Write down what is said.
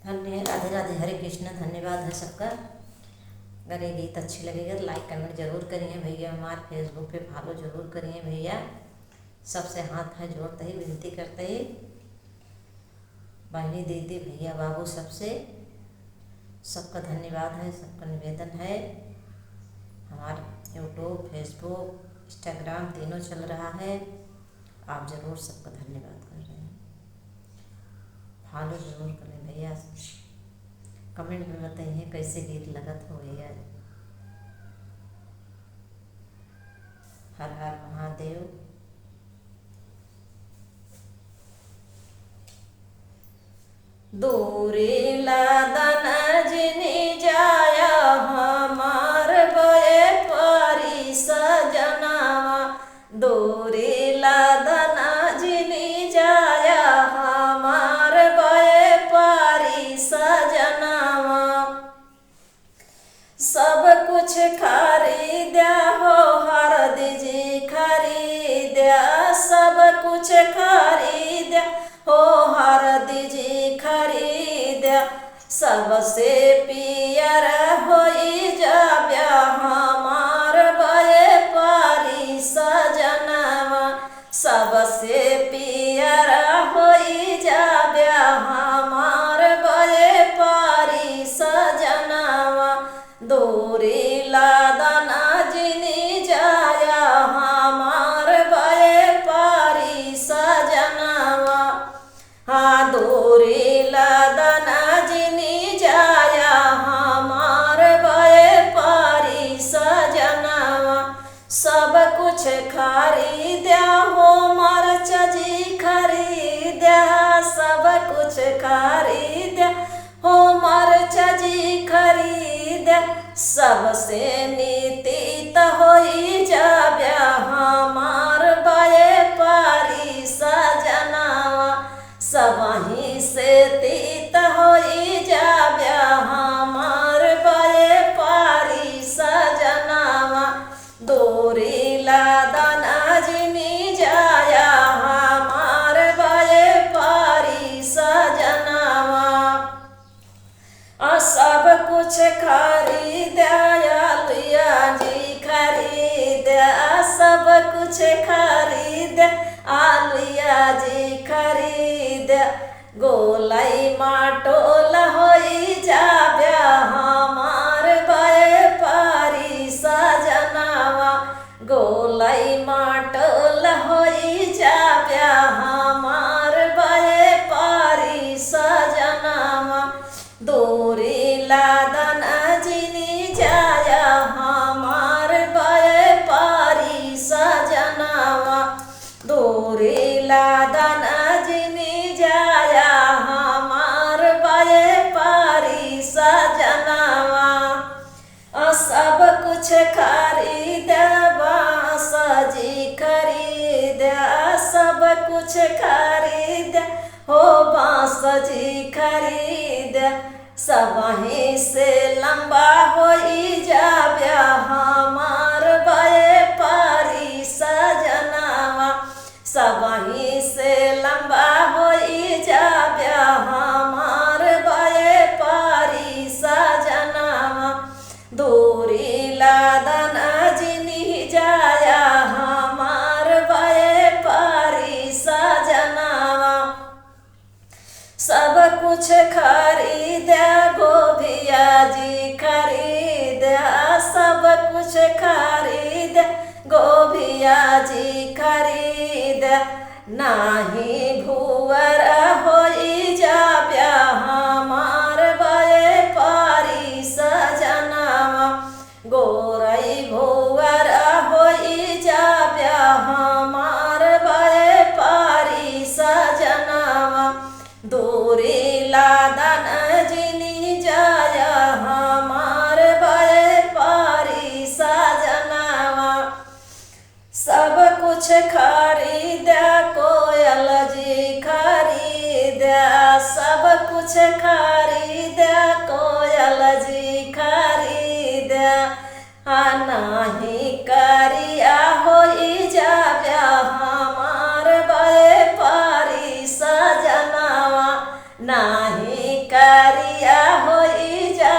धन्य राधे राधे हरे कृष्ण। धन्यवाद है सबका। अगर ये गीत अच्छी लगेगा तो लाइक कमेंट जरूर करिए भैया। हमारे फेसबुक पे फॉलो जरूर करिए भैया। सबसे हाथ है जोड़ते ही विनती करते ही, बहनी दीदी भैया बाबू सबसे सबका धन्यवाद है, सबका निवेदन है। हमारा यूट्यूब फेसबुक इंस्टाग्राम तीनों चल रहा है। आप ज़रूर सबका धन्यवाद कर रहे हैं। फॉलो जरूर करें भैया। कमेंट में बताइए कैसे गीत लगत हो भैया। हर हर महादेव। दूरी लादन जिनी जाया हमार बये परी सजनावा। दूरी लादन जिनी जाया हमार बये परी सजनावा। सब कुछ खरीद्या हो हरदी जी खरीद्या। सब कुछ खरीद्या हो हरदी जी खरीद्या। सबसे पियर होई जाब्या हमार बये परी सजनवा। सबसे पियर होई जाब्या हमार बये परी सजनवा। दूरी लादना जिनी जाया हमार बये परी सजनवा। हाँ दूरी लादना जिनी जाया हमार बये परी सजनवा। सब कुछ खरीद्या हो मरचा जी खरीद्या। सब कुछ खरीद्या हो मरचा जी खरीद्या। सबसे नीति होई जाब्या हमार बये परी सजनवा। सबही से तीत होई जाब्या हमार बये परी सजनवा। दूरी लादना जिनी जाया हमार बये परी सजनवा। सब कुछ खरीद्या लिया जी खरीद्या। सब कुछ खरीद्या आलिया जी खरीद्या। गोलाई माटोल होई जाब्या हमार बये परी सजनवा। गोलाई माटोल होई जाब्या हमार बये परी सजनवा। दूरी लादन जिनी जाया हमार बये परी सजनवा। दूरी लादन जिनी जाया हमार बये परी सजनवा। सब कुछ खरीद्या बांस जी खरीद्या। सब कुछ खरीद्या हो बांस जी खरीद्या। सबही से लंबा होई जाब्या हमार बये परी सजनवा। सबही से लंबा होई जाब्या हमार बये परी सजनवा। दूरी लादन जिनी जाया हमार बये परी सजनवा। सब कुछ खरीद्या गोभिया जी खरीद्या। सब कुछ खरीद्या गोभिया जी खरीद्या। नाही भुवर होई जाब्या हमार बये परी सजनवा। गोरई भुवर होई जाब्या हमार बये परी सजनवा। दूरी लादन जिनी जाया हमार बये परी सजनवा। सब कुछ खरीद्या कोयल जी खरीद्या। सब कुछ खरीद्या कोयल जी खरीद्या। नाही करिया होई जाब्या हमार बये परी सजनवा। नाही कर प्यारिया होई जा